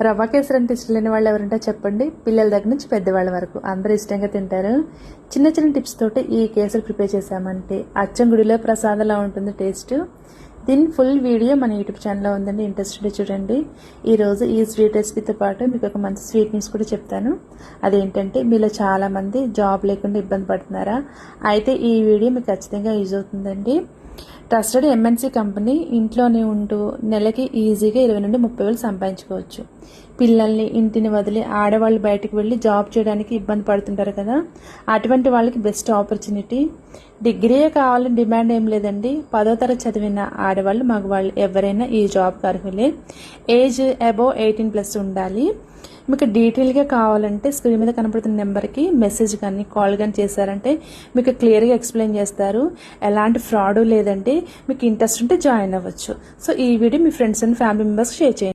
రవ్వ కేసరి అంటే ఇష్టం లేని వాళ్ళు ఎవరంటే చెప్పండి. పిల్లల దగ్గర నుంచి పెద్దవాళ్ళ వరకు అందరూ ఇష్టంగా తింటారు. చిన్న చిన్న టిప్స్ తోటి ఈ కేసరి ప్రిపేర్ చేసామంటే అచ్చం గుడిలో ప్రసాదంలా ఉంటుంది టేస్ట్. దీని ఫుల్ వీడియో మన యూట్యూబ్ ఛానల్లో ఉందండి, ఇంట్రెస్ట్ ఉంటే చూడండి. ఈరోజు ఈ స్వీట్ రెసిపీతో పాటు మీకు ఒక మంచి స్వీట్ న్యూస్ కూడా చెప్తాను. అదేంటంటే మీలో చాలామంది జాబ్ లేకుండా ఇబ్బంది పడుతున్నారా? అయితే ఈ వీడియో మీకు ఖచ్చితంగా యూజ్ అవుతుందండి. ట్రస్టెడ్ ఎంఎన్సీ కంపెనీ ఇంట్లోనే ఉంటూ నెలకి ఈజీగా 20 నుండి 30 వేలు సంపాదించుకోవచ్చు. పిల్లల్ని ఇంటిని వదిలి ఆడవాళ్ళు బయటకు వెళ్ళి జాబ్ చేయడానికి ఇబ్బంది పడుతుంటారు కదా, అటువంటి వాళ్ళకి బెస్ట్ ఆపర్చునిటీ. డిగ్రీయే కావాలని డిమాండ్ ఏం లేదండి. 10వ తరగతి చదివిన ఆడవాళ్ళు మగవాళ్ళు ఎవరైనా ఈ జాబ్కి అర్హులే. ఏజ్ అబోవ్ 18+ ఉండాలి. మీకు డీటెయిల్గా కావాలంటే స్క్రీన్ మీద కనపడుతున్న నెంబర్కి మెసేజ్ కానీ కాల్ కానీ చేశారంటే మీకు క్లియర్గా ఎక్స్ప్లెయిన్ చేస్తారు. ఎలాంటి ఫ్రాడ్ లేదండి. మీకు ఇంట్రెస్ట్ ఉంటే జాయిన్ అవ్వచ్చు. సో ఈ video me friends and family మెంబర్స్కి షేర్ చేయండి.